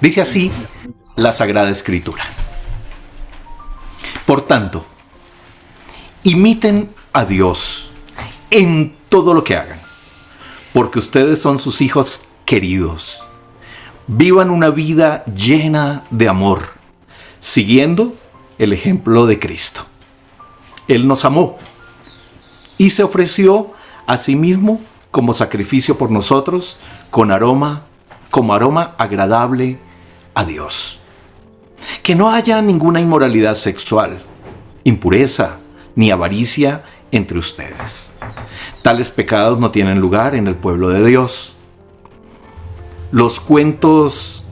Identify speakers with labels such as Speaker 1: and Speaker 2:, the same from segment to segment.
Speaker 1: Dice así la Sagrada Escritura. Por tanto, imiten a Dios en todo lo que hagan, porque ustedes son sus hijos queridos. Vivan una vida llena de amor, siguiendo el ejemplo de Cristo. Él nos amó y se ofreció a sí mismo como sacrificio por nosotros, como aroma agradable a Dios. Que no haya ninguna inmoralidad sexual, impureza ni avaricia entre ustedes. Tales pecados no tienen lugar en el pueblo de Dios. Los cuentos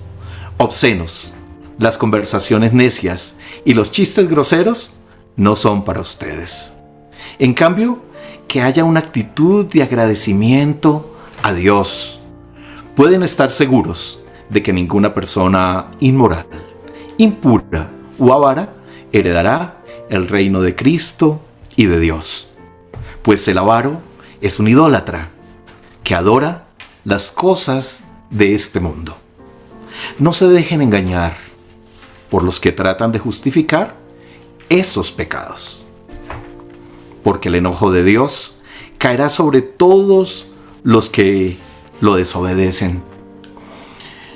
Speaker 1: obscenos, las conversaciones necias y los chistes groseros no son para ustedes. En cambio, que haya una actitud de agradecimiento a Dios. Pueden estar seguros de que ninguna persona inmoral, impura o avara heredará el reino de Cristo y de Dios. Pues el avaro es un idólatra que adora las cosas de este mundo. No se dejen engañar por los que tratan de justificar esos pecados, porque el enojo de Dios caerá sobre todos los que lo desobedecen.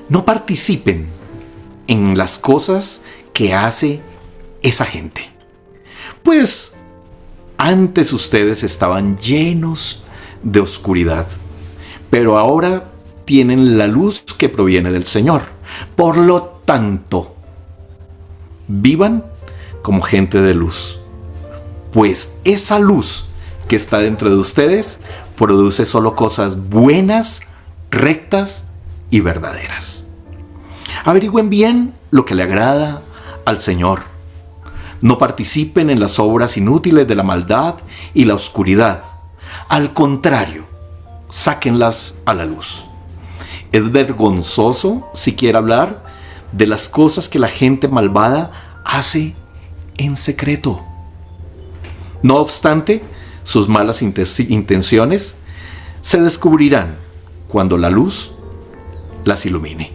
Speaker 1: No participen en las cosas que hace esa gente, pues antes ustedes estaban llenos de oscuridad, pero ahora tienen la luz que proviene del Señor. Por lo tanto, vivan como gente de luz, pues esa luz que está dentro de ustedes produce solo cosas buenas, rectas y verdaderas. Averigüen bien lo que le agrada al Señor. No participen en las obras inútiles de la maldad y la oscuridad. Al contrario, sáquenlas a la luz. Es vergonzoso siquiera hablar de las cosas que la gente malvada hace en secreto. No obstante, sus malas intenciones se descubrirán cuando la luz las ilumine,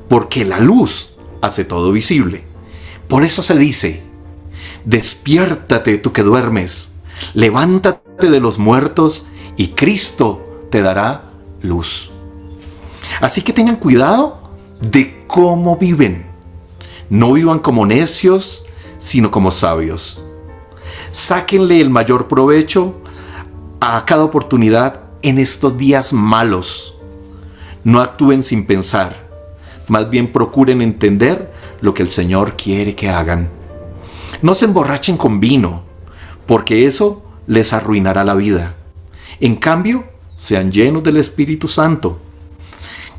Speaker 1: porque la luz hace todo visible. Por eso se dice: despiértate tú que duermes, levántate de los muertos y Cristo te dará luz. Así que tengan cuidado de cómo viven. No vivan como necios, sino como sabios. Sáquenle el mayor provecho a cada oportunidad en estos días malos. No actúen sin pensar, más bien procuren entender lo que el Señor quiere que hagan. No se emborrachen con vino, porque eso les arruinará la vida. En cambio, sean llenos del Espíritu Santo,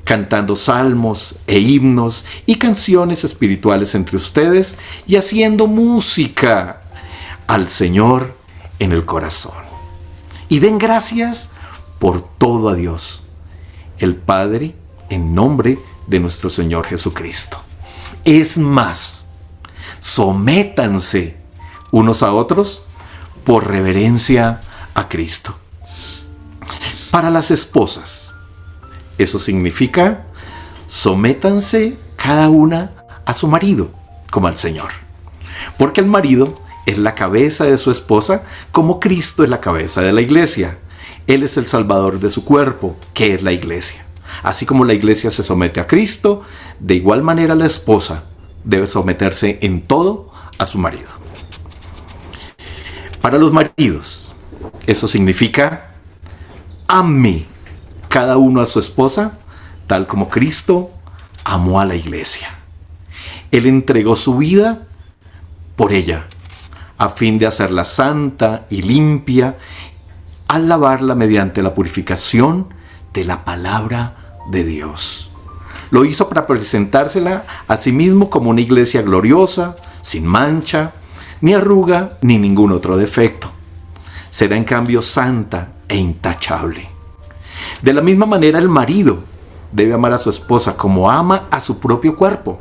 Speaker 1: cantando salmos e himnos y canciones espirituales entre ustedes y haciendo música al Señor en el corazón. Y den gracias por todo a Dios, el Padre, en nombre de nuestro Señor Jesucristo. Es más, sométanse unos a otros por reverencia a Cristo. Para las esposas, eso significa: sométanse cada una a su marido, como al Señor. Porque el marido es la cabeza de su esposa, como Cristo es la cabeza de la iglesia. Él es el salvador de su cuerpo, que es la iglesia. Así como la iglesia se somete a Cristo, de igual manera la esposa debe someterse en todo a su marido. Para los maridos, eso significa: ame cada uno a su esposa, tal como Cristo amó a la iglesia. Él entregó su vida por ella, a fin de hacerla santa y limpia, al lavarla mediante la purificación de la palabra de Dios. Lo hizo para presentársela a sí mismo como una iglesia gloriosa, sin mancha, ni arruga, ni ningún otro defecto. Será en cambio santa e intachable. De la misma manera, el marido debe amar a su esposa como ama a su propio cuerpo,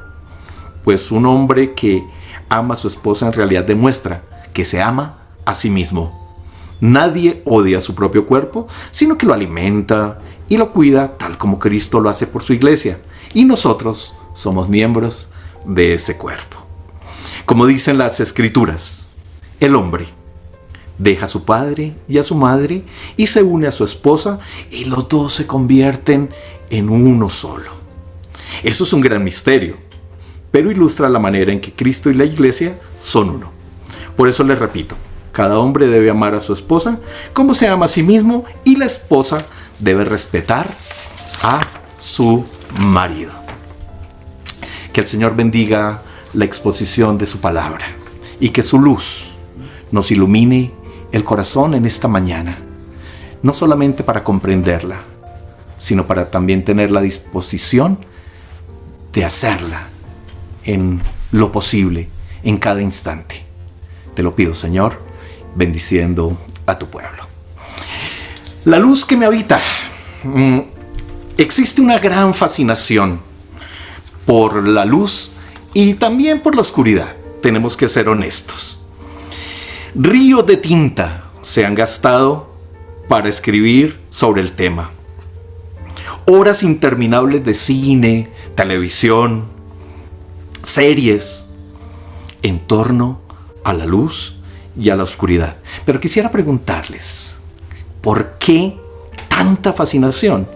Speaker 1: pues un hombre que ama a su esposa en realidad demuestra que se ama a sí mismo. Nadie odia su propio cuerpo, sino que lo alimenta y lo cuida, tal como Cristo lo hace por su iglesia, y nosotros somos miembros de ese cuerpo. Como dicen las Escrituras, el hombre deja a su padre y a su madre y se une a su esposa y los dos se convierten en uno solo. Eso es un gran misterio, pero ilustra la manera en que Cristo y la Iglesia son uno. Por eso les repito, cada hombre debe amar a su esposa como se ama a sí mismo y la esposa debe respetar a su marido. Que el Señor bendiga la exposición de su palabra y que su luz nos ilumine el corazón en esta mañana, no solamente para comprenderla, sino para también tener la disposición de hacerla en lo posible, en cada instante. Te lo pido, Señor, bendiciendo a tu pueblo. La luz que me habita. Existe una gran fascinación por la luz y también por la oscuridad. Tenemos que ser honestos. Ríos de tinta se han gastado para escribir sobre el tema. Horas interminables de cine, televisión, series en torno a la luz y a la oscuridad. Pero quisiera preguntarles, ¿por qué tanta fascinación?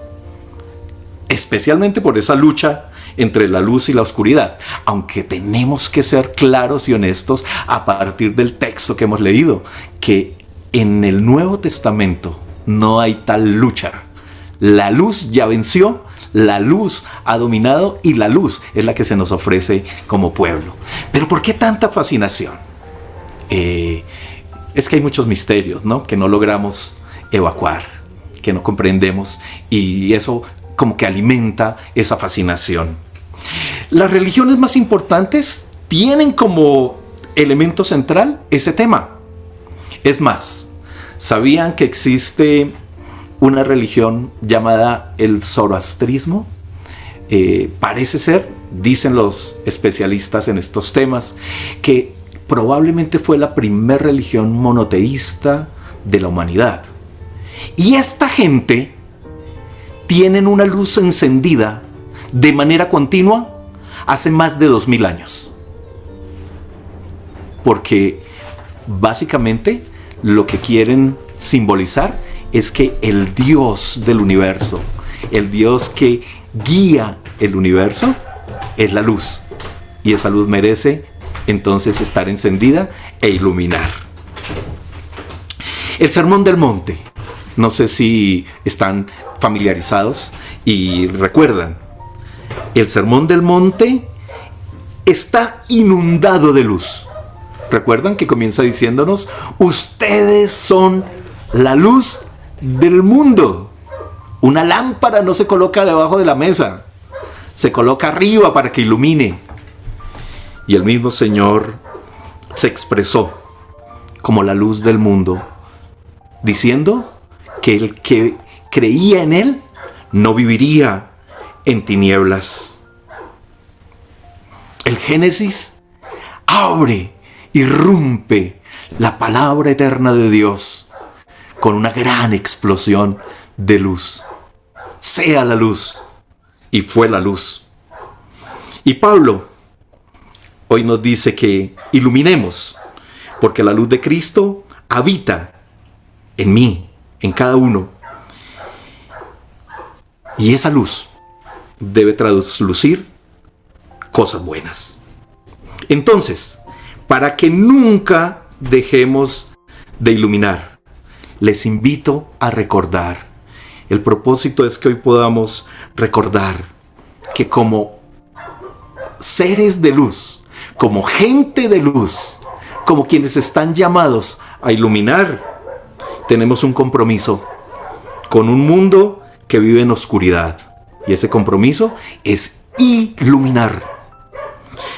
Speaker 1: Especialmente por esa lucha entre la luz y la oscuridad, aunque tenemos que ser claros y honestos a partir del texto que hemos leído, que en el Nuevo Testamento no hay tal lucha. La luz ya venció, la luz ha dominado y la luz es la que se nos ofrece como pueblo. Pero ¿por qué tanta fascinación? Es que hay muchos misterios, ¿no?, que no logramos evacuar, que no comprendemos, y eso como que alimenta esa fascinación. Las religiones más importantes tienen como elemento central ese tema. Es más, ¿sabían que existe una religión llamada el zoroastrismo? Parece ser, dicen los especialistas en estos temas, que probablemente fue la primera religión monoteísta de la humanidad. Y esta gente tienen una luz encendida de manera continua hace más de 2000 años. Porque básicamente lo que quieren simbolizar es que el Dios del universo, el Dios que guía el universo, es la luz. Y esa luz merece entonces estar encendida e iluminar. El Sermón del Monte. No sé si están familiarizados y recuerdan. El Sermón del Monte está inundado de luz. ¿Recuerdan que comienza diciéndonos: ustedes son la luz del mundo? Una lámpara no se coloca debajo de la mesa, se coloca arriba para que ilumine. Y el mismo Señor se expresó como la luz del mundo, diciendo que el que creía en Él no viviría en tinieblas. El Génesis abre, irrumpe la palabra eterna de Dios con una gran explosión de luz. Sea la luz. Y fue la luz. Y Pablo hoy nos dice que iluminemos, porque la luz de Cristo habita en mí, en cada uno. Y esa luz debe traslucir cosas buenas. Entonces, para que nunca dejemos de iluminar, les invito a recordar. El propósito es que hoy podamos recordar que como seres de luz, como gente de luz, como quienes están llamados a iluminar, tenemos un compromiso con un mundo que vive en oscuridad. Y ese compromiso es iluminar.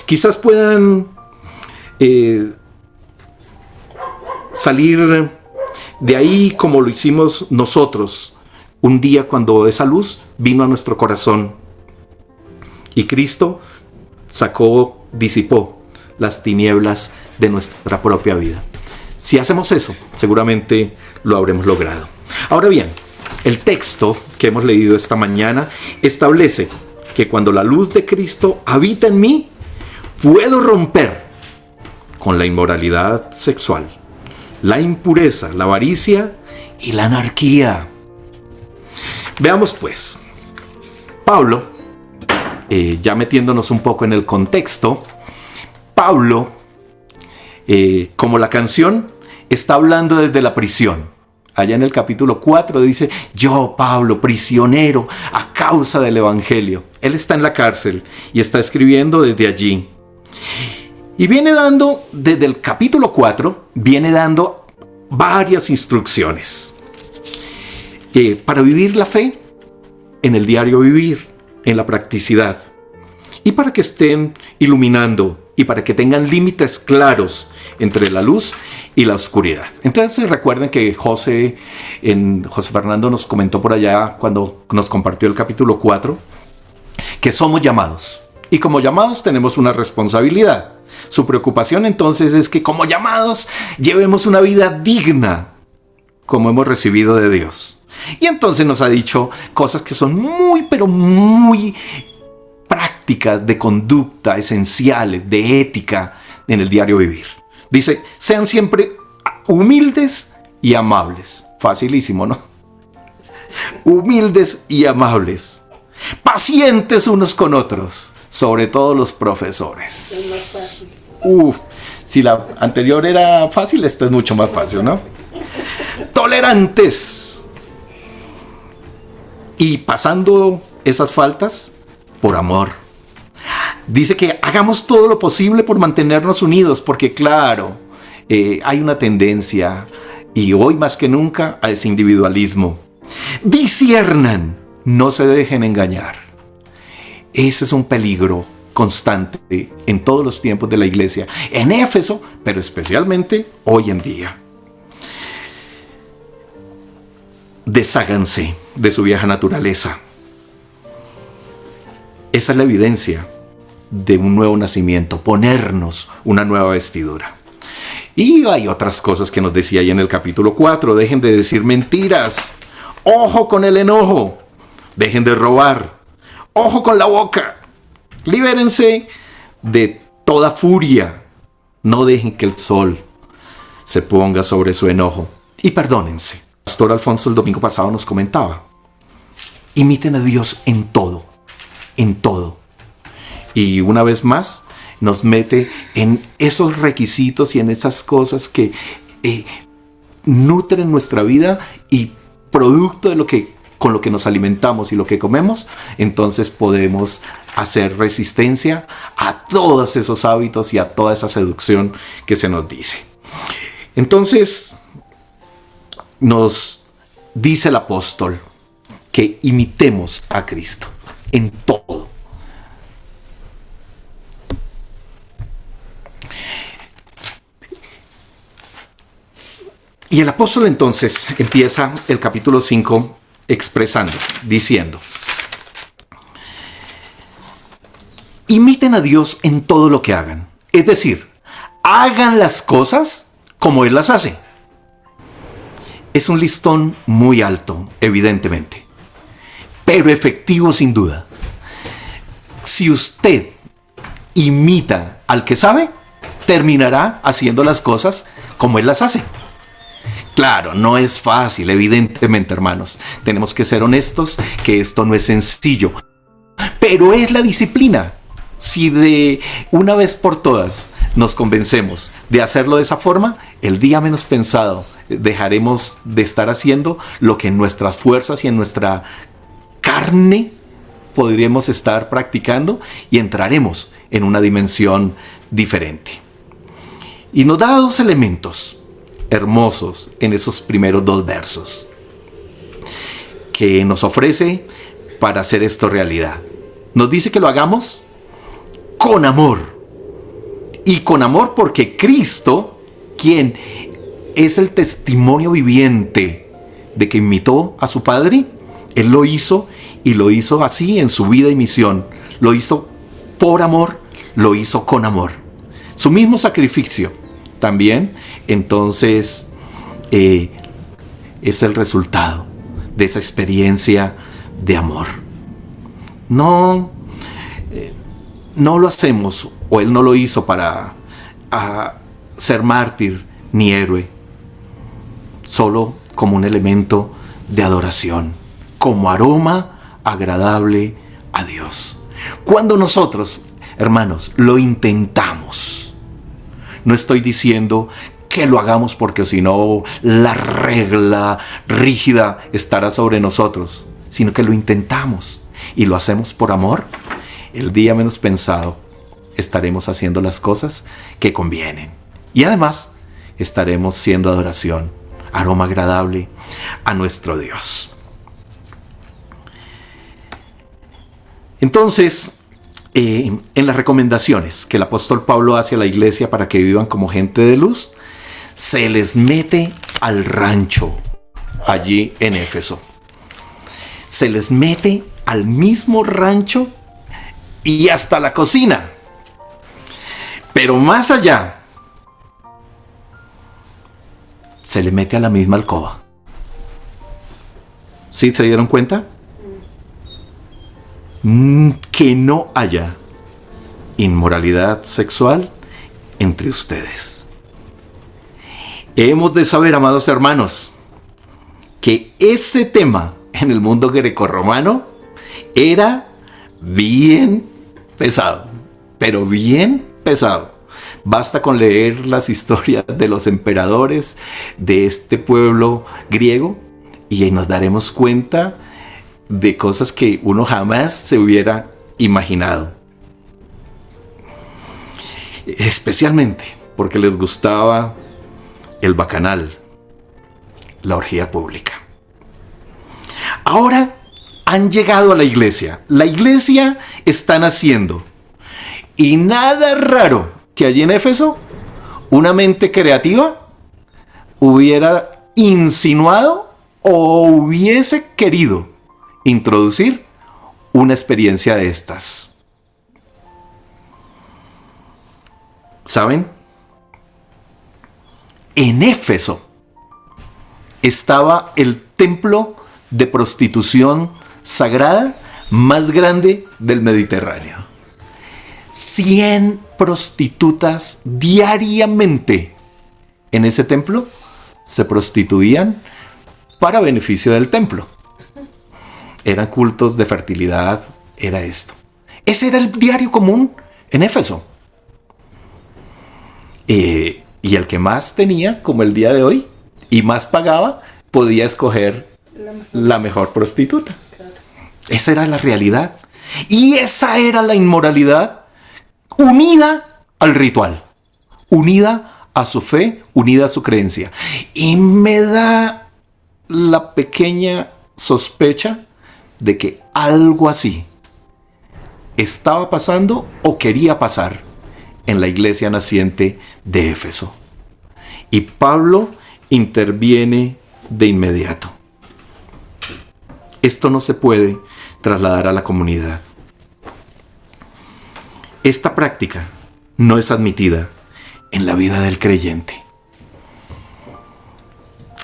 Speaker 1: Quizás puedan salir de ahí como lo hicimos nosotros un día cuando esa luz vino a nuestro corazón y Cristo disipó las tinieblas de nuestra propia vida. Si hacemos eso, seguramente lo habremos logrado. Ahora bien, el texto que hemos leído esta mañana establece que cuando la luz de Cristo habita en mí, puedo romper con la inmoralidad sexual, la impureza, la avaricia y la anarquía. Veamos pues, Pablo, ya metiéndonos un poco en el contexto, Pablo, como la canción, está hablando desde la prisión. Allá en el capítulo 4 dice, yo, Pablo, prisionero a causa del evangelio. Él está en la cárcel y está escribiendo desde allí. Y viene dando, desde el capítulo 4, viene dando varias instrucciones para vivir la fe en el diario vivir, en la practicidad. Y para que estén iluminando y para que tengan límites claros entre la luz y la oscuridad. Entonces recuerden que José Fernando nos comentó por allá cuando nos compartió el capítulo 4 que somos llamados. Y como llamados tenemos una responsabilidad. Su preocupación entonces es que como llamados llevemos una vida digna como hemos recibido de Dios. Y entonces nos ha dicho cosas que son muy, pero muy prácticas de conducta, esenciales, de ética en el diario vivir. Dice, sean siempre humildes y amables. Facilísimo, ¿no? Humildes y amables. Pacientes unos con otros, sobre todo los profesores.
Speaker 2: Es más fácil.
Speaker 1: Si la anterior era fácil, esta es mucho más fácil, ¿no? Tolerantes. Y pasando esas faltas por amor. Dice que hagamos todo lo posible por mantenernos unidos, porque claro, hay una tendencia, y hoy más que nunca, a ese individualismo. Disciernan, no se dejen engañar. Ese es un peligro constante en todos los tiempos de la iglesia, en Éfeso, pero especialmente hoy en día. Desháganse de su vieja naturaleza. Esa es la evidencia de un nuevo nacimiento, ponernos una nueva vestidura. Y hay otras cosas que nos decía ahí en el capítulo 4. Dejen de decir mentiras. Ojo con el enojo. Dejen de robar. Ojo con la boca. Libérense de toda furia. No dejen que el sol se ponga sobre su enojo. Y perdónense. El pastor Alfonso el domingo pasado nos comentaba. Imiten a Dios en todo. En todo. Y una vez más nos mete en esos requisitos y en esas cosas que nutren nuestra vida y producto de con lo que nos alimentamos y lo que comemos, entonces podemos hacer resistencia a todos esos hábitos y a toda esa seducción que se nos dice. Entonces nos dice el apóstol que imitemos a Cristo en todo. Y el apóstol entonces empieza el capítulo 5 expresando, diciendo, imiten a Dios en todo lo que hagan. Es decir, hagan las cosas como Él las hace. Es un listón muy alto, evidentemente, pero efectivo sin duda. Si usted imita al que sabe, terminará haciendo las cosas como Él las hace. Claro, no es fácil, evidentemente, hermanos. Tenemos que ser honestos que esto no es sencillo. Pero es la disciplina. Si de una vez por todas nos convencemos de hacerlo de esa forma, el día menos pensado dejaremos de estar haciendo lo que en nuestras fuerzas y en nuestra carne podríamos estar practicando y entraremos en una dimensión diferente. Y nos da dos elementos hermosos en esos primeros dos versos que nos ofrece para hacer esto realidad. Nos dice que lo hagamos con amor. Y con amor porque Cristo, quien es el testimonio viviente de que imitó a su Padre, Él lo hizo y lo hizo así en su vida y misión. Lo hizo por amor, lo hizo con amor. Su mismo sacrificio también, entonces, es el resultado de esa experiencia de amor. No no lo hacemos, o Él no lo hizo para ser mártir ni héroe, solo como un elemento de adoración, como aroma agradable a Dios. Cuando nosotros, hermanos, lo intentamos, no estoy diciendo que lo hagamos porque si no la regla rígida estará sobre nosotros, sino que lo intentamos y lo hacemos por amor, el día menos pensado estaremos haciendo las cosas que convienen. Y además estaremos siendo adoración, aroma agradable a nuestro Dios. Entonces, en las recomendaciones que el apóstol Pablo hace a la iglesia para que vivan como gente de luz, se les mete al rancho allí en Éfeso. Se les mete al mismo rancho y hasta la cocina. Pero más allá, se le mete a la misma alcoba. ¿Sí se dieron cuenta? Que no haya inmoralidad sexual entre ustedes. Hemos de saber, amados hermanos, que ese tema en el mundo grecorromano era bien pesado, pero bien pesado. Basta con leer las historias de los emperadores de este pueblo griego y nos daremos cuenta de cosas que uno jamás se hubiera imaginado. Especialmente porque les gustaba el bacanal, la orgía pública. Ahora han llegado a la iglesia. La iglesia está naciendo. Y nada raro que allí en Éfeso una mente creativa hubiera insinuado o hubiese querido introducir una experiencia de estas. ¿Saben? En Éfeso estaba el templo de prostitución sagrada más grande del Mediterráneo. 100 prostitutas diariamente en ese templo se prostituían para beneficio del templo. Eran cultos de fertilidad, era esto. Ese era el diario común en Éfeso. Y el que más tenía, como el día de hoy, y más pagaba, podía escoger la mejor prostituta. Claro. Esa era la realidad. Y esa era la inmoralidad unida al ritual, unida a su fe, unida a su creencia. Y me da la pequeña sospecha de que algo así estaba pasando o quería pasar en la iglesia naciente de Éfeso. Y Pablo interviene de inmediato. Esto no se puede trasladar a la comunidad. Esta práctica no es admitida en la vida del creyente.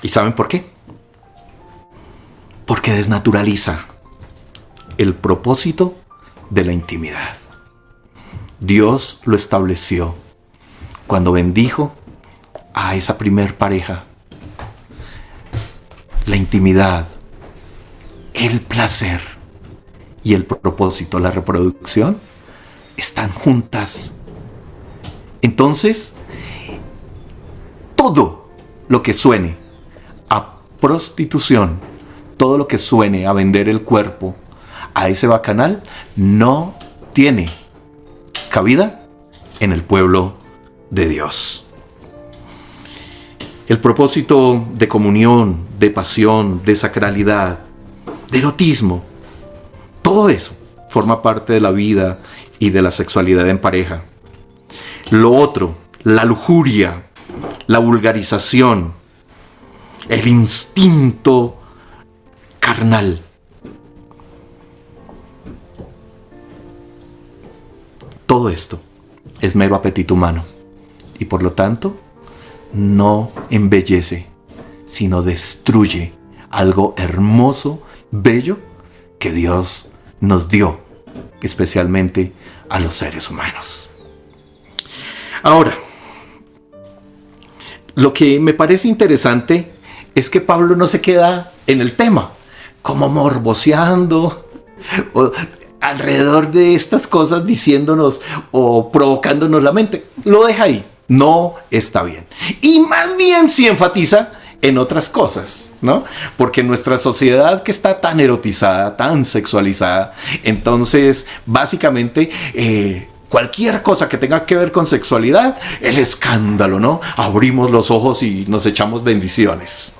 Speaker 1: ¿Y saben por qué? Porque desnaturaliza el propósito de la intimidad. Dios lo estableció cuando bendijo a esa primer pareja. La intimidad, el placer y el propósito, la reproducción, están juntas. Entonces, todo lo que suene a prostitución, todo lo que suene a vender el cuerpo a ese bacanal, no tiene cabida en el pueblo de Dios. El propósito de comunión, de pasión, de sacralidad, de erotismo, todo eso forma parte de la vida y de la sexualidad en pareja. Lo otro, la lujuria, la vulgarización, el instinto carnal, todo esto es mero apetito humano y por lo tanto no embellece, sino destruye algo hermoso, bello que Dios nos dio, especialmente a los seres humanos. Ahora, lo que me parece interesante es que Pablo no se queda en el tema, como morboseando o alrededor de estas cosas diciéndonos o provocándonos la mente. Lo deja ahí. No está bien. Y más bien sí enfatiza en otras cosas, ¿no? Porque nuestra sociedad que está tan erotizada, tan sexualizada, entonces básicamente cualquier cosa que tenga que ver con sexualidad, el escándalo, ¿no? Abrimos los ojos y nos echamos bendiciones.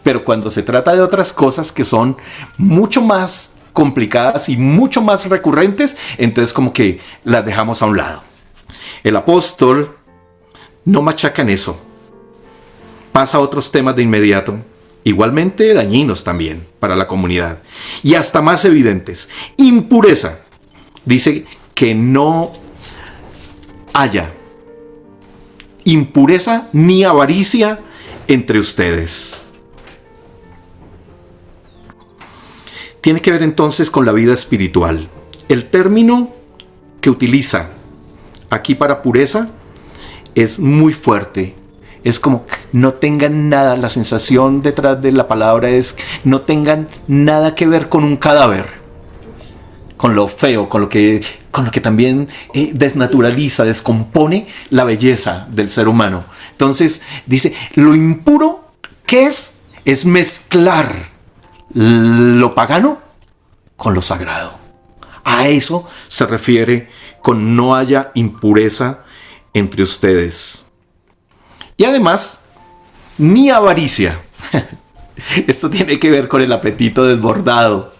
Speaker 1: Pero cuando se trata de otras cosas que son mucho más complicadas y mucho más recurrentes, entonces como que las dejamos a un lado. El apóstol no machaca en eso. Pasa a otros temas de inmediato, igualmente dañinos también para la comunidad, y hasta más evidentes. Impureza. Dice que no haya impureza ni avaricia entre ustedes. Tiene que ver entonces con la vida espiritual. El término que utiliza aquí para pureza es muy fuerte. Es como no tengan nada, la sensación detrás de la palabra es no tengan nada que ver con un cadáver, con lo feo, con lo que también desnaturaliza, descompone la belleza del ser humano. Entonces dice, lo impuro, ¿qué es? Es mezclar lo pagano con lo sagrado. A eso se refiere con no haya impureza entre ustedes. Y además, ni avaricia. Esto tiene que ver con el apetito desbordado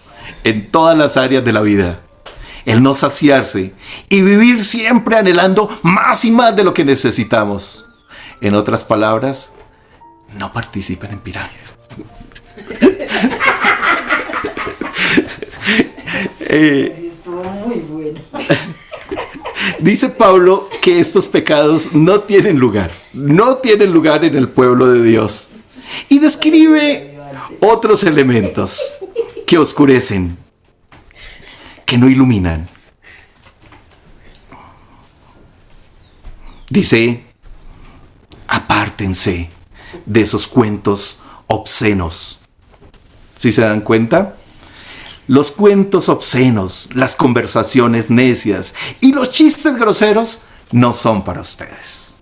Speaker 1: en todas las áreas de la vida. El no saciarse y vivir siempre anhelando más y más de lo que necesitamos. En otras palabras, no participen en pirámides.
Speaker 2: Estuvo muy bueno.
Speaker 1: Dice Pablo que estos pecados no tienen lugar en el pueblo de Dios. Y describe otros elementos que oscurecen, que no iluminan. Dice, apártense de esos cuentos obscenos. ¿Sí se dan cuenta? Los cuentos obscenos, las conversaciones necias y los chistes groseros no son para ustedes.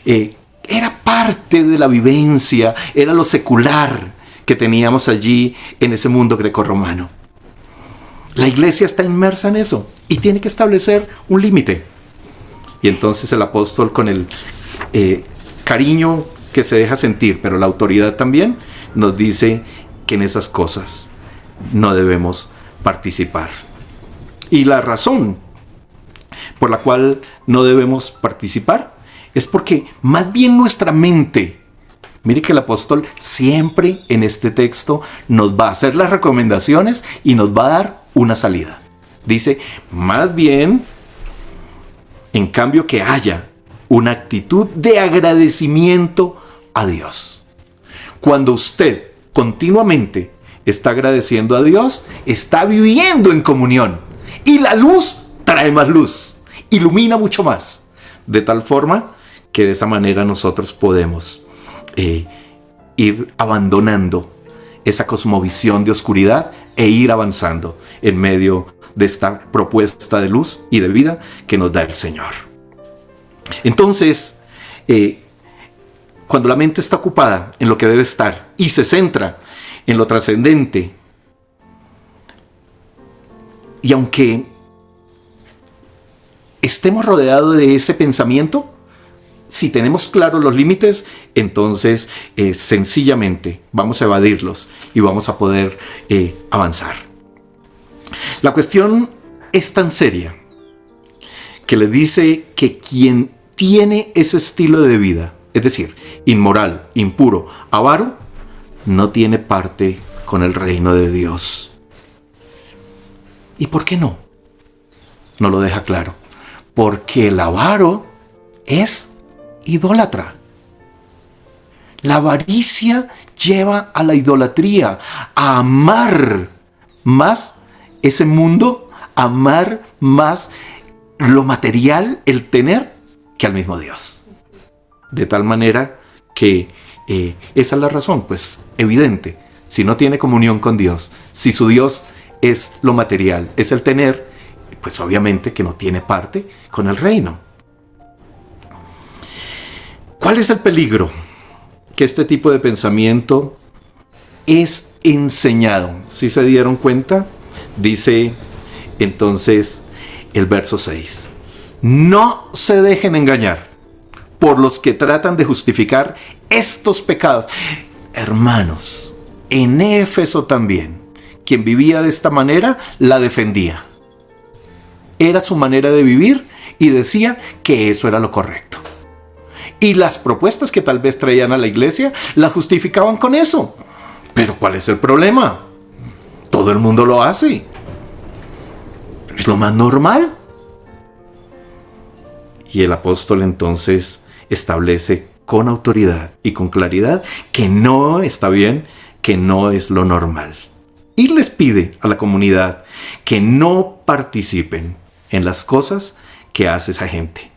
Speaker 1: Era parte de la vivencia, era lo secular que teníamos allí en ese mundo grecorromano. La iglesia está inmersa en eso y tiene que establecer un límite. Y entonces el apóstol, con el cariño que se deja sentir, pero la autoridad también, nos dice que en esas cosas no debemos participar. Y la razón por la cual no debemos participar es porque más bien nuestra mente, mire que el apóstol siempre en este texto nos va a hacer las recomendaciones y nos va a dar una salida. Dice, más bien, en cambio, que haya una actitud de agradecimiento a Dios. Cuando usted continuamente está agradeciendo a Dios, está viviendo en comunión. Y la luz trae más luz, ilumina mucho más. De tal forma que de esa manera nosotros podemos ir abandonando esa cosmovisión de oscuridad e ir avanzando en medio de esta propuesta de luz y de vida que nos da el Señor. Entonces, cuando la mente está ocupada en lo que debe estar y se centra en lo trascendente, y aunque estemos rodeados de ese pensamiento, si tenemos claros los límites, entonces sencillamente vamos a evadirlos y vamos a poder avanzar. La cuestión es tan seria que le dice que quien tiene ese estilo de vida, es decir, inmoral, impuro, avaro, no tiene parte con el reino de Dios. ¿Y por qué no? No lo deja claro. Porque el avaro es idólatra. La avaricia lleva a la idolatría, a amar más ese mundo amar más lo material, el tener, que al mismo Dios. De tal manera que esa es la razón, pues evidente. Si no tiene comunión con Dios, si su Dios es lo material, es el tener, pues obviamente que no tiene parte con el reino. ¿Cuál es el peligro? Que este tipo de pensamiento es enseñado. ¿Sí se dieron cuenta? Dice entonces el verso 6. No se dejen engañar por los que tratan de justificar estos pecados. Hermanos, en Éfeso también, quien vivía de esta manera la defendía. Era su manera de vivir y decía que eso era lo correcto. Y las propuestas que tal vez traían a la iglesia las justificaban con eso. Pero ¿cuál es el problema? Todo el mundo lo hace. Es lo más normal. Y el apóstol entonces establece con autoridad y con claridad que no está bien, que no es lo normal. Y les pide a la comunidad que no participen en las cosas que hace esa gente.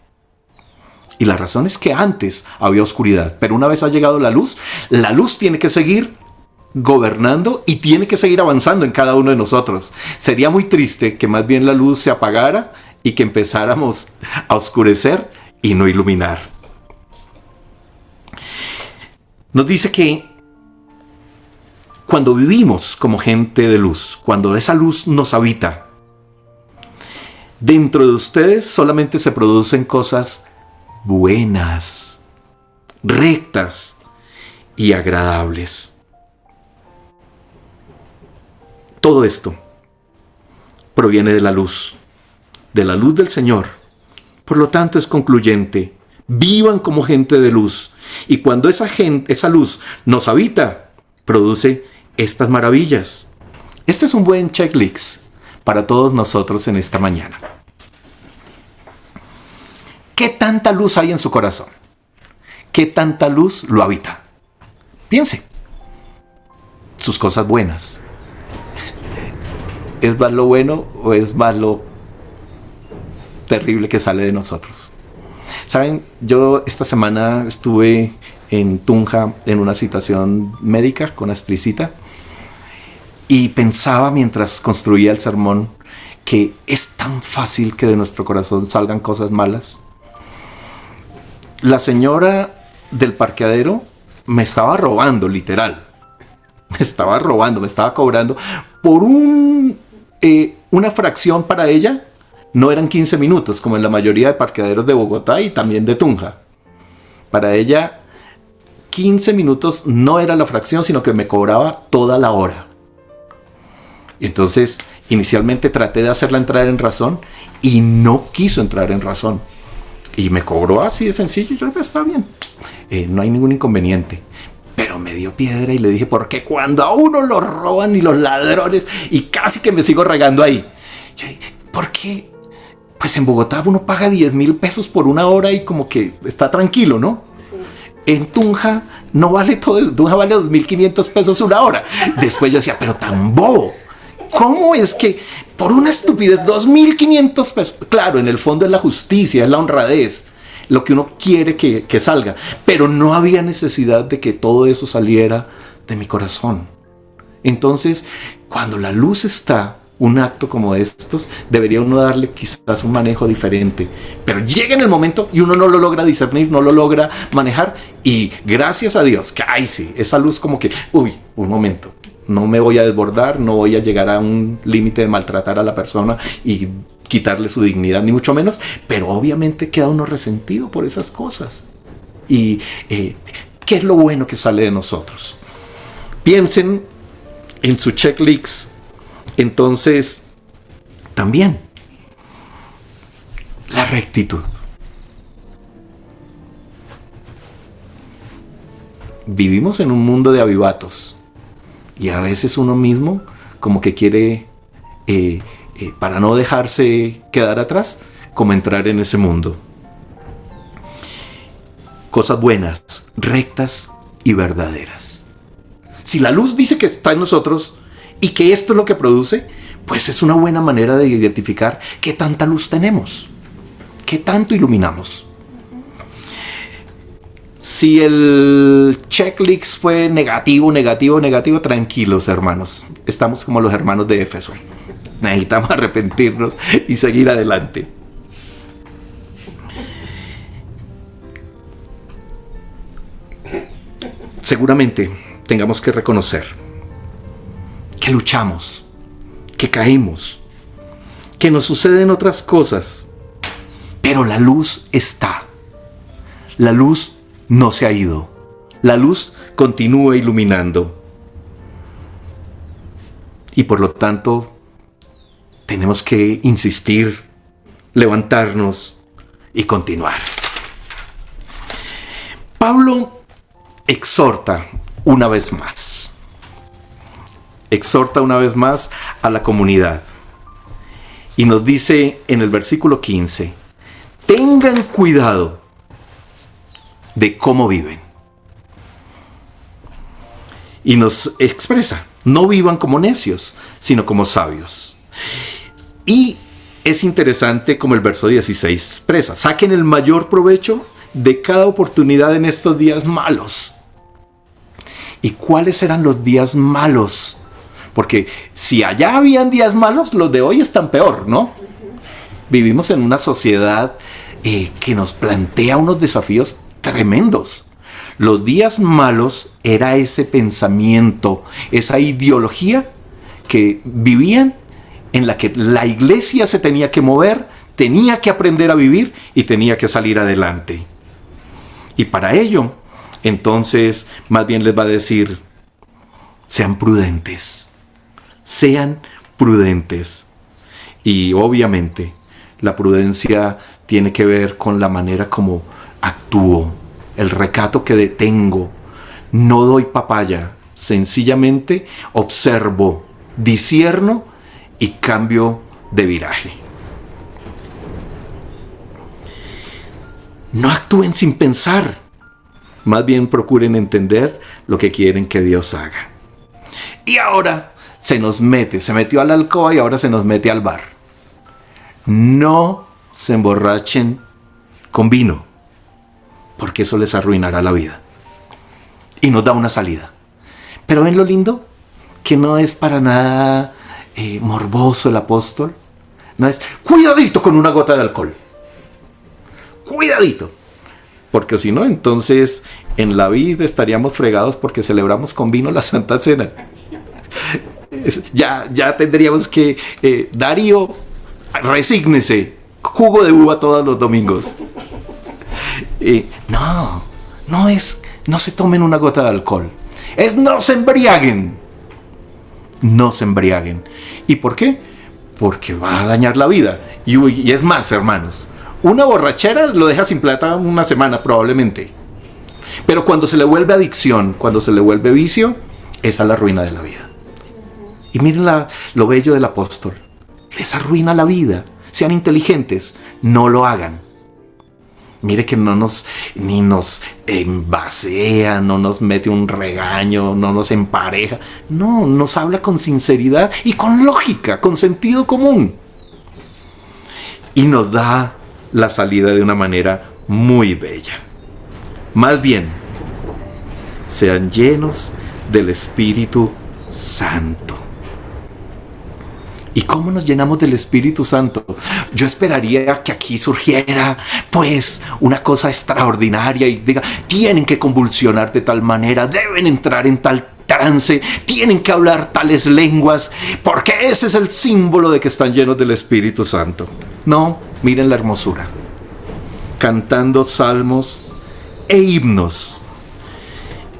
Speaker 1: Y la razón es que antes había oscuridad, pero una vez ha llegado la luz tiene que seguir gobernando y tiene que seguir avanzando en cada uno de nosotros. Sería muy triste que más bien la luz se apagara y que empezáramos a oscurecer y no iluminar. Nos dice que cuando vivimos como gente de luz, cuando esa luz nos habita, dentro de ustedes solamente se producen cosas buenas, rectas y agradables. Todo esto proviene de la luz del Señor. Por lo tanto, es concluyente. Vivan como gente de luz. Y cuando esa luz nos habita, produce estas maravillas. Este es un buen checklist para todos nosotros en esta mañana. ¿Qué tanta luz hay en su corazón? ¿Qué tanta luz lo habita? Piense. Sus cosas buenas. ¿Es más lo bueno o es más lo terrible que sale de nosotros? Saben, yo esta semana estuve en Tunja en una situación médica con Astricita y pensaba mientras construía el sermón que es tan fácil que de nuestro corazón salgan cosas malas. La señora del parqueadero me estaba robando, literal. Me estaba robando, me estaba cobrando por una fracción para ella. No eran 15 minutos, como en la mayoría de parqueaderos de Bogotá y también de Tunja. Para ella, 15 minutos no era la fracción, sino que me cobraba toda la hora. Entonces, inicialmente traté de hacerla entrar en razón y no quiso entrar en razón. Y me cobró así de sencillo. Y yo le dije, está bien, no hay ningún inconveniente. Pero me dio piedra y le dije, porque cuando a uno lo roban y los ladrones, y casi que me sigo regando ahí. ¿Por qué? Pues en Bogotá uno paga 10,000 pesos por una hora y como que está tranquilo, ¿no? Sí. En Tunja no vale todo eso. Tunja vale 2,500 pesos una hora. Después yo decía, pero tan bobo. ¿Cómo es que por una estupidez 2,500 pesos? Claro, en el fondo es la justicia, es la honradez, lo que uno quiere que salga. Pero no había necesidad de que todo eso saliera de mi corazón. Entonces, cuando la luz está, un acto como estos, debería uno darle quizás un manejo diferente. Pero llega en el momento y uno no lo logra discernir, no lo logra manejar. Y gracias a Dios, que ay sí, esa luz como que, uy, un momento. No me voy a desbordar, no voy a llegar a un límite de maltratar a la persona y quitarle su dignidad, ni mucho menos, pero obviamente queda uno resentido por esas cosas. Y ¿qué es lo bueno que sale de nosotros? Piensen en su checklist, entonces, también la rectitud. Vivimos en un mundo de avivatos. Y a veces uno mismo como que quiere, para no dejarse quedar atrás, como entrar en ese mundo. Cosas buenas, rectas y verdaderas. Si la luz dice que está en nosotros y que esto es lo que produce, pues es una buena manera de identificar qué tanta luz tenemos, qué tanto iluminamos. Si el checklist fue negativo, tranquilos, hermanos. Estamos como los hermanos de Éfeso. Necesitamos arrepentirnos y seguir adelante. Seguramente tengamos que reconocer que luchamos, que caímos, que nos suceden otras cosas, pero la luz está. La luz no se ha ido. La luz continúa iluminando. Y por lo tanto, tenemos que insistir, levantarnos y continuar. Pablo exhorta una vez más. Exhorta una vez más a la comunidad. Y nos dice en el versículo 15, tengan cuidado de cómo viven. Y nos expresa, no vivan como necios, sino como sabios. Y es interesante como el verso 16 expresa, saquen el mayor provecho de cada oportunidad en estos días malos. ¿Y cuáles eran los días malos? Porque si allá habían días malos, los de hoy están peor, ¿no? Vivimos en una sociedad que nos plantea unos desafíos tremendos. Los días malos era ese pensamiento, esa ideología que vivían, en la que la iglesia se tenía que mover, tenía que aprender a vivir y tenía que salir adelante. Y para ello, entonces, más bien les va a decir, sean prudentes. Sean prudentes. Y obviamente, la prudencia tiene que ver con la manera como actúo, el recato que detengo. No doy papaya, sencillamente observo, discierno y cambio de viraje. No actúen sin pensar. Más bien procuren entender lo que quieren que Dios haga. Y ahora se metió a la alcoba y ahora se nos mete al bar. No se emborrachen con vino, porque eso les arruinará la vida. Y nos da una salida. Pero ven lo lindo, que no es para nada morboso el apóstol. No es, cuidadito con una gota de alcohol. Cuidadito. Porque si no, entonces en la vida estaríamos fregados porque celebramos con vino la Santa Cena. Ya tendríamos que, Darío, resígnese, jugo de uva todos los domingos. No se tomen una gota de alcohol. No se embriaguen. No se embriaguen. ¿Y por qué? Porque va a dañar la vida. Y es más, hermanos, una borrachera lo deja sin plata una semana probablemente. Pero cuando se le vuelve adicción, cuando se le vuelve vicio, esa es la ruina de la vida. Y miren lo bello del apóstol. Les arruina la vida. Sean inteligentes, no lo hagan. Mire que ni nos envasea, no nos mete un regaño, no nos empareja. No, nos habla con sinceridad y con lógica, con sentido común. Y nos da la salida de una manera muy bella. Más bien, sean llenos del Espíritu Santo. ¿Y cómo nos llenamos del Espíritu Santo? Yo esperaría que aquí surgiera, pues, una cosa extraordinaria y diga, tienen que convulsionar de tal manera, deben entrar en tal trance, tienen que hablar tales lenguas, porque ese es el símbolo de que están llenos del Espíritu Santo. No, miren la hermosura. Cantando salmos e himnos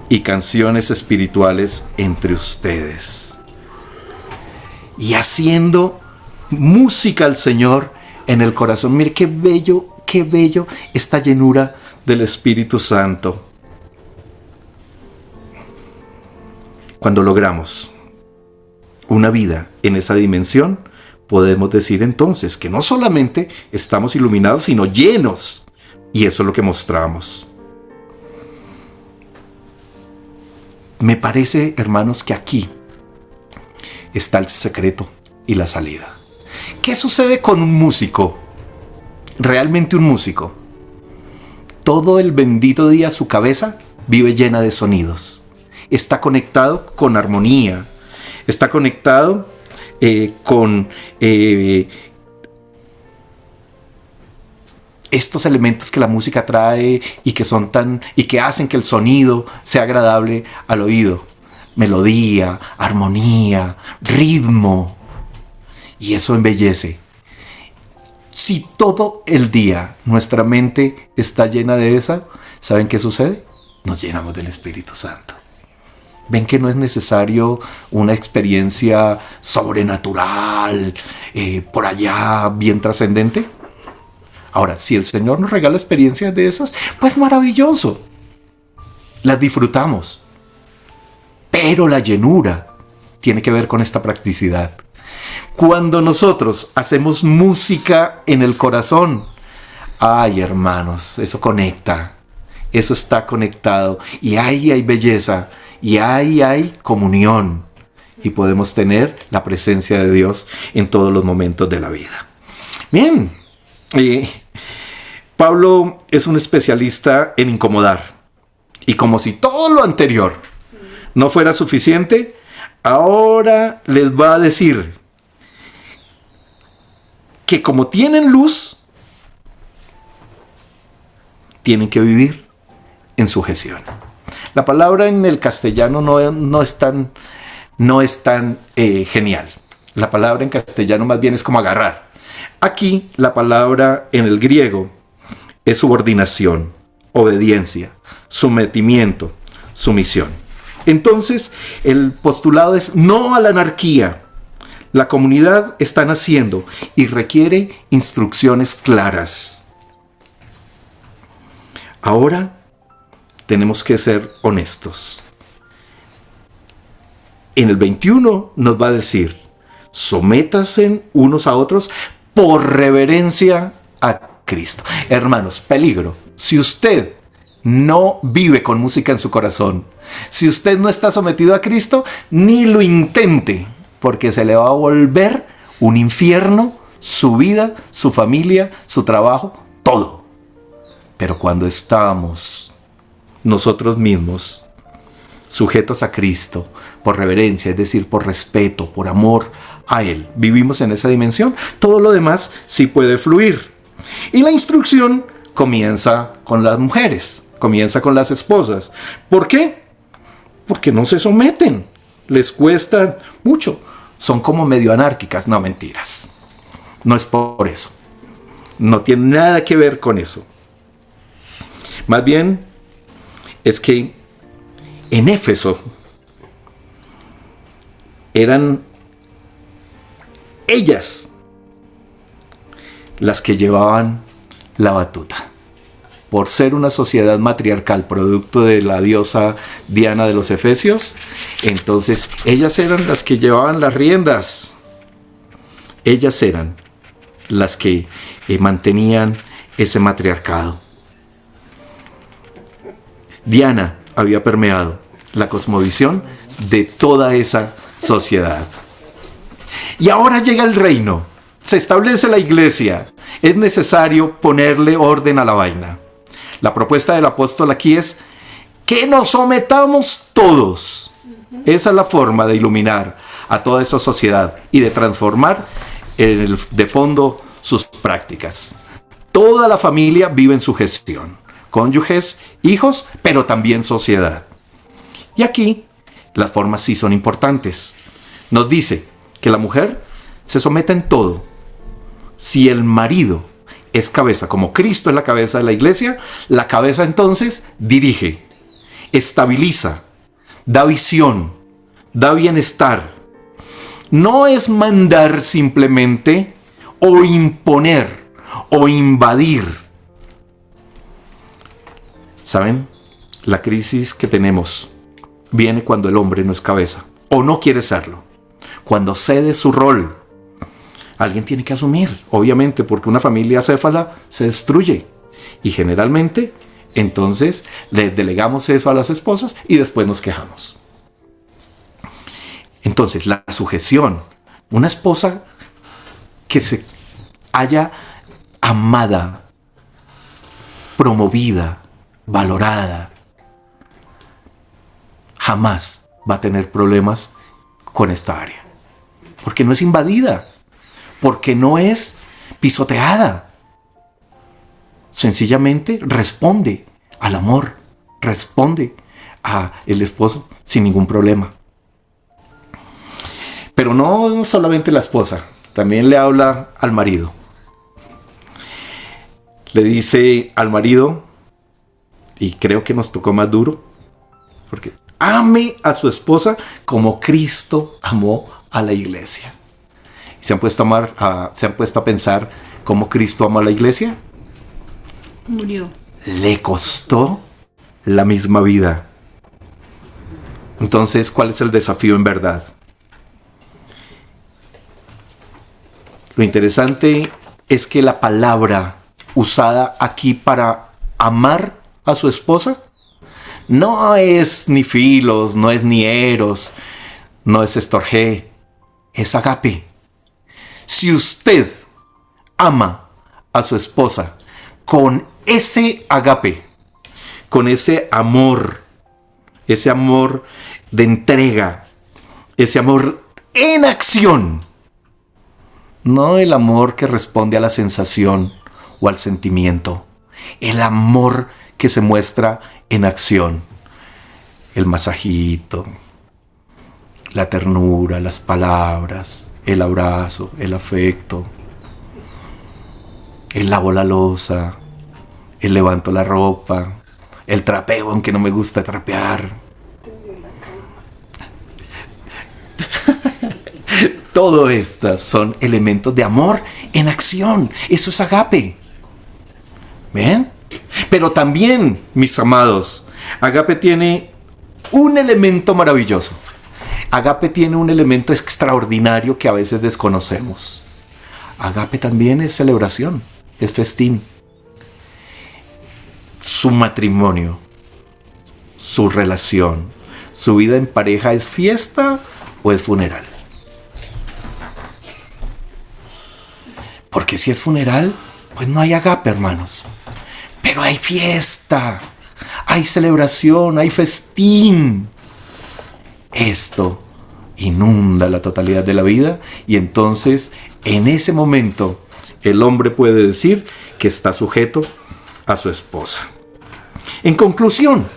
Speaker 1: y canciones espirituales entre ustedes. Y haciendo música al Señor en el corazón. Mire qué bello esta llenura del Espíritu Santo. Cuando logramos una vida en esa dimensión, podemos decir entonces que no solamente estamos iluminados, sino llenos. Y eso es lo que mostramos. Me parece, hermanos, que aquí está el secreto y la salida. ¿Qué sucede con un músico? Realmente un músico. Todo el bendito día su cabeza vive llena de sonidos. Está conectado con armonía. Está conectado con estos elementos que la música trae y que hacen que el sonido sea agradable al oído. Melodía, armonía, ritmo. Y eso embellece. Si todo el día nuestra mente está llena de esa, ¿saben qué sucede? Nos llenamos del Espíritu Santo. ¿Ven que no es necesario una experiencia sobrenatural, por allá bien trascendente? Ahora, si el Señor nos regala experiencias de esas, pues maravilloso. Las disfrutamos. Pero la llenura tiene que ver con esta practicidad. Cuando nosotros hacemos música en el corazón, ay hermanos, eso conecta, eso está conectado y ahí hay belleza y ahí hay comunión y podemos tener la presencia de Dios en todos los momentos de la vida. Bien, Pablo es un especialista en incomodar y como si todo lo anterior no fuera suficiente, ahora les va a decir que como tienen luz, tienen que vivir en sujeción. La palabra en el castellano no es tan genial. La palabra en castellano más bien es como agarrar. Aquí la palabra en el griego es subordinación, obediencia, sometimiento, sumisión. Entonces el postulado es no a la anarquía. La comunidad está naciendo y requiere instrucciones claras. Ahora tenemos que ser honestos. En el 21 nos va a decir, sométanse unos a otros por reverencia a Cristo. Hermanos, peligro. Si usted no vive con música en su corazón, si usted no está sometido a Cristo, ni lo intente, porque se le va a volver un infierno, su vida, su familia, su trabajo, todo. Pero cuando estamos nosotros mismos sujetos a Cristo, por reverencia, es decir, por respeto, por amor a Él, vivimos en esa dimensión, todo lo demás sí puede fluir. Y la instrucción comienza con las mujeres, comienza con las esposas. ¿Por qué? Porque no se someten, les cuesta mucho. Son como medio anárquicas, no, mentiras. No es por eso. No tiene nada que ver con eso. Más bien, es que en Éfeso eran ellas las que llevaban la batuta. Por ser una sociedad matriarcal, producto de la diosa Diana de los Efesios, entonces ellas eran las que llevaban las riendas. Ellas eran las que mantenían ese matriarcado. Diana había permeado la cosmovisión de toda esa sociedad. Y ahora llega el reino, se establece la iglesia, es necesario ponerle orden a la vaina. La propuesta del apóstol aquí es que nos sometamos todos. Esa es la forma de iluminar a toda esa sociedad y de transformar de fondo sus prácticas. Toda la familia vive en sujeción, cónyuges, hijos, pero también sociedad. Y aquí las formas sí son importantes. Nos dice que la mujer se somete en todo. Si el marido es cabeza, como Cristo es la cabeza de la iglesia, la cabeza entonces dirige, estabiliza, da visión, da bienestar. No es mandar simplemente o imponer o invadir. ¿Saben? La crisis que tenemos viene cuando el hombre no es cabeza o no quiere serlo. Cuando cede su rol, alguien tiene que asumir, obviamente, porque una familia acéfala se destruye. Y generalmente, entonces, le delegamos eso a las esposas y después nos quejamos. Entonces, la sujeción Una esposa que se haya amada, promovida, valorada, jamás va a tener problemas con esta área. Porque no es invadida, porque no es pisoteada. Sencillamente responde al amor, responde a el esposo sin ningún problema. Pero no solamente la esposa, también le habla al marido. Le dice al marido, y creo que nos tocó más duro, porque ame a su esposa como Cristo amó a la iglesia. ¿Se han puesto a pensar cómo Cristo amó a la iglesia?
Speaker 2: Murió.
Speaker 1: Le costó la misma vida. Entonces, ¿cuál es el desafío en verdad? Lo interesante es que la palabra usada aquí para amar a su esposa no es ni filos, no es ni eros, no es estorgé, es agape. Si usted ama a su esposa con ese agape, con ese amor de entrega, ese amor en acción, no el amor que responde a la sensación o al sentimiento, el amor que se muestra en acción, el masajito, la ternura, las palabras, el abrazo, el afecto, el lavo la loza, el levanto la ropa, el trapeo aunque no me gusta trapear. Todo estos son elementos de amor en acción. Eso es agape. ¿Ven? Pero también, mis amados, agape tiene un elemento maravilloso. Agape tiene un elemento extraordinario que a veces desconocemos. Agape también es celebración, es festín. Su matrimonio, su relación, su vida en pareja, ¿es fiesta o es funeral? Porque si es funeral, pues no hay agape, hermanos. Pero hay fiesta, hay celebración, hay festín. Esto inunda la totalidad de la vida y entonces en ese momento el hombre puede decir que está sujeto a su esposa. En conclusión,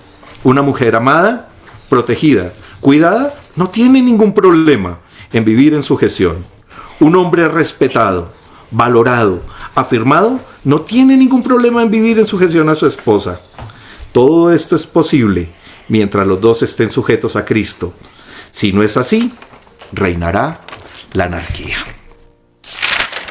Speaker 1: una mujer amada, protegida, cuidada, no tiene ningún problema en vivir en sujeción. Un hombre respetado, valorado, afirmado, no tiene ningún problema en vivir en sujeción a su esposa. Todo esto es posible mientras los dos estén sujetos a Cristo. Si no es así, reinará la anarquía.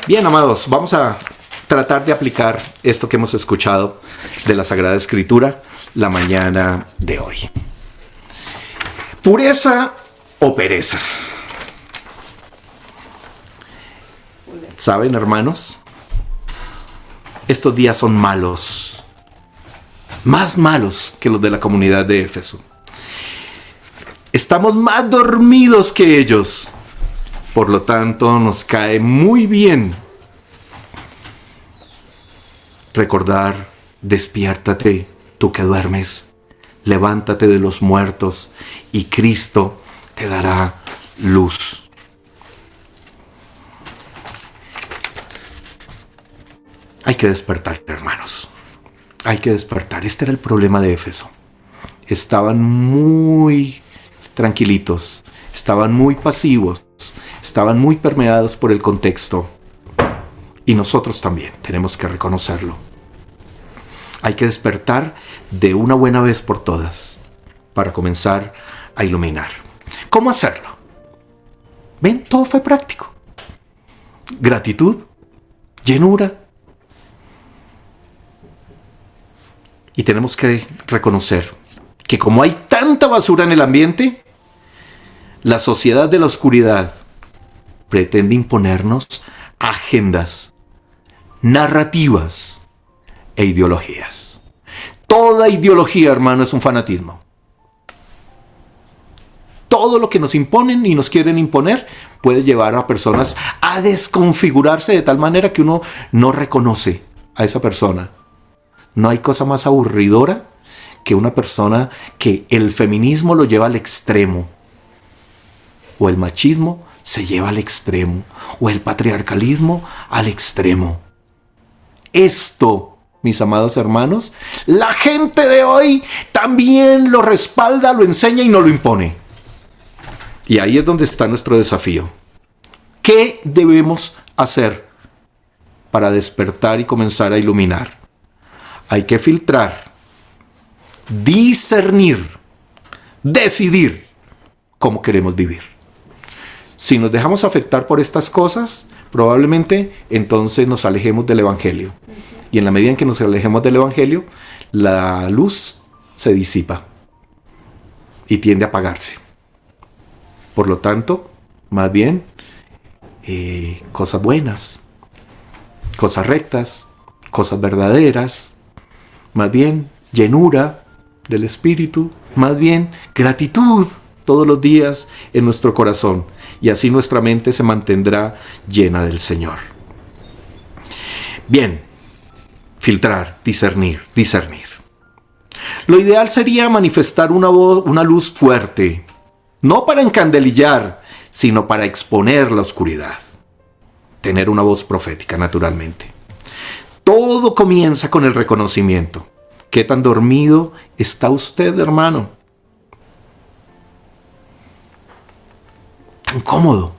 Speaker 1: Bien, amados, vamos a tratar de aplicar esto que hemos escuchado de la Sagrada Escritura la mañana de hoy. ¿Pureza o pereza? ¿Saben, hermanos? Estos días son malos. Más malos que los de la comunidad de Éfeso. Estamos más dormidos que ellos. Por lo tanto, nos cae muy bien recordar: despiértate, tú que duermes, levántate de los muertos y Cristo te dará luz. Hay que despertar, hermanos. Hay que despertar. Este era el problema de Éfeso. Estaban muy tranquilitos, estaban muy pasivos, estaban muy permeados por el contexto. Y nosotros también tenemos que reconocerlo. Hay que despertar de una buena vez por todas para comenzar a iluminar. ¿Cómo hacerlo? ¿Ven? Todo fue práctico. Gratitud, llenura. Y tenemos que reconocer que como hay tanta basura en el ambiente, la sociedad de la oscuridad pretende imponernos agendas, narrativas e ideologías. Toda ideología, hermano, es un fanatismo. Todo todo lo que nos imponen y nos quieren imponer puede llevar a personas a desconfigurarse de tal manera que uno no reconoce a esa persona. No hay cosa más aburridora que una persona que el feminismo lo lleva al extremo, o el machismo se lleva al extremo, o el patriarcalismo al extremo. Esto, mis amados hermanos, la gente de hoy también lo respalda, lo enseña y no lo impone. Y ahí es donde está nuestro desafío. ¿Qué debemos hacer para despertar y comenzar a iluminar? Hay que filtrar, discernir, decidir cómo queremos vivir. Si nos dejamos afectar por estas cosas, probablemente entonces nos alejemos del Evangelio. Y en la medida en que nos alejemos del Evangelio, la luz se disipa y tiende a apagarse. Por lo tanto, más bien, cosas buenas, cosas rectas, cosas verdaderas, más bien llenura del Espíritu, más bien gratitud todos los días en nuestro corazón. Y así nuestra mente se mantendrá llena del Señor. Bien, filtrar, discernir. Lo ideal sería manifestar una luz fuerte, no para encandelillar, sino para exponer la oscuridad. Tener una voz profética, naturalmente. Todo comienza con el reconocimiento. ¿Qué tan dormido está usted, hermano? Tan cómodo,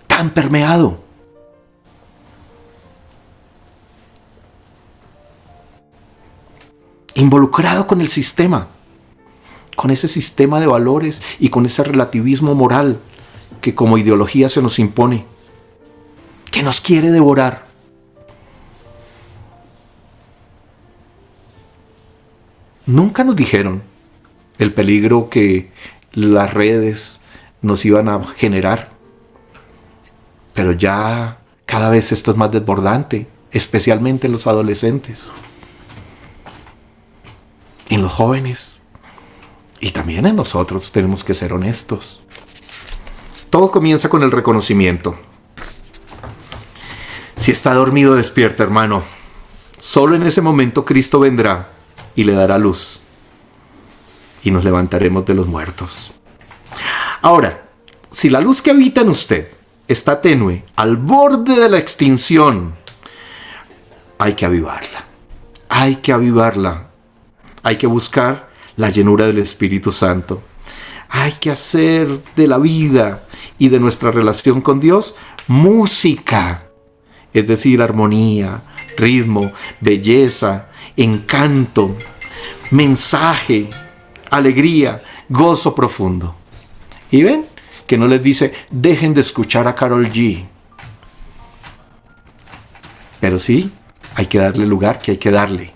Speaker 1: tan permeado. Involucrado con el sistema, con ese sistema de valores y con ese relativismo moral que como ideología se nos impone, que nos quiere devorar. Nunca nos dijeron el peligro que las redes nos iban a generar, pero ya cada vez esto es más desbordante, especialmente en los adolescentes, en los jóvenes, y también en nosotros. Tenemos que ser honestos. Todo comienza con el reconocimiento. Si está dormido, despierta, hermano. Solo en ese momento Cristo vendrá y le dará luz, y nos levantaremos de los muertos. Ahora, si la luz que habita en usted está tenue, al borde de la extinción, hay que avivarla. Hay que avivarla. Hay que buscar la llenura del Espíritu Santo. Hay que hacer de la vida y de nuestra relación con Dios música. Es decir, armonía, ritmo, belleza, encanto, mensaje, alegría, gozo profundo. ¿Y ven? Que no les dice, dejen de escuchar a Karol G. Pero sí, hay que darle lugar que hay que darle.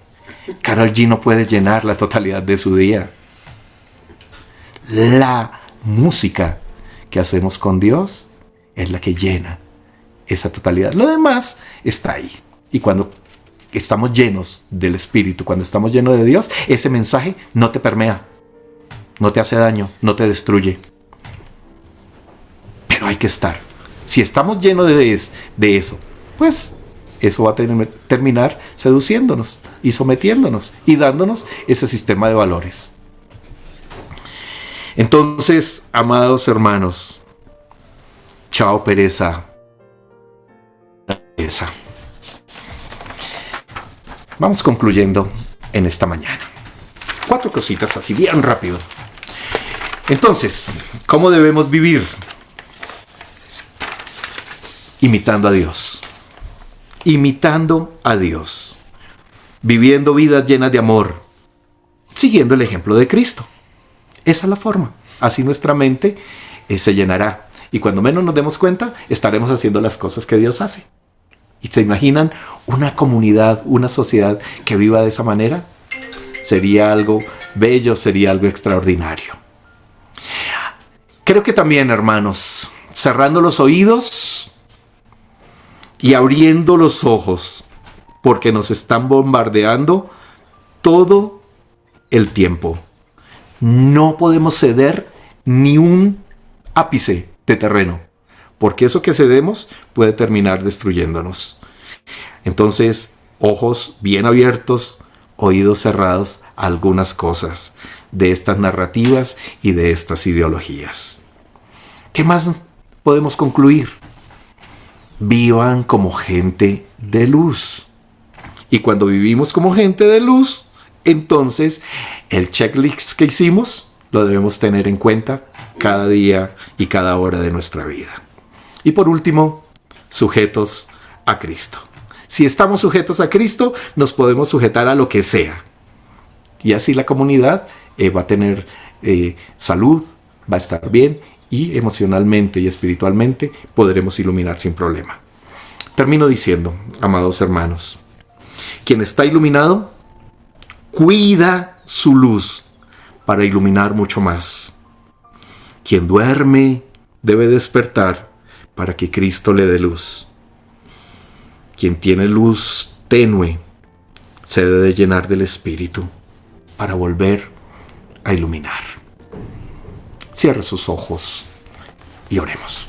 Speaker 1: Karol G no puede llenar la totalidad de su día. La música que hacemos con Dios es la que llena esa totalidad. Lo demás está ahí. Y cuando estamos llenos del Espíritu, cuando estamos llenos de Dios, ese mensaje no te permea, no te hace daño, no te destruye. Pero hay que estar. Si estamos llenos de eso, pues eso va a terminar seduciéndonos y sometiéndonos y dándonos ese sistema de valores. Entonces, amados hermanos, chao pereza. Vamos concluyendo en esta mañana. 4 cositas así bien rápido. Entonces, ¿cómo debemos vivir? Imitando a Dios. Imitando a Dios. Viviendo vidas llenas de amor. Siguiendo el ejemplo de Cristo. Esa es la forma. Así nuestra mente se llenará. Y cuando menos nos demos cuenta, estaremos haciendo las cosas que Dios hace. ¿Y se imaginan una comunidad, una sociedad que viva de esa manera? Sería algo bello, sería algo extraordinario. Creo que también, hermanos, cerrando los oídos y abriendo los ojos, porque nos están bombardeando todo el tiempo. No podemos ceder ni un ápice de terreno, porque eso que cedemos puede terminar destruyéndonos. Entonces, ojos bien abiertos, oídos cerrados a algunas cosas de estas narrativas y de estas ideologías. ¿Qué más podemos concluir? Vivan como gente de luz. Y cuando vivimos como gente de luz, entonces el checklist que hicimos lo debemos tener en cuenta cada día y cada hora de nuestra vida. Y por último, sujetos a Cristo. Si estamos sujetos a Cristo, nos podemos sujetar a lo que sea. Y así la comunidad va a tener salud, va a estar bien y emocionalmente y espiritualmente podremos iluminar sin problema. Termino diciendo, amados hermanos, quien está iluminado, cuida su luz para iluminar mucho más. Quien duerme debe despertar para que Cristo le dé luz. Quien tiene luz tenue se debe de llenar del Espíritu para volver a iluminar. Cierre sus ojos y oremos.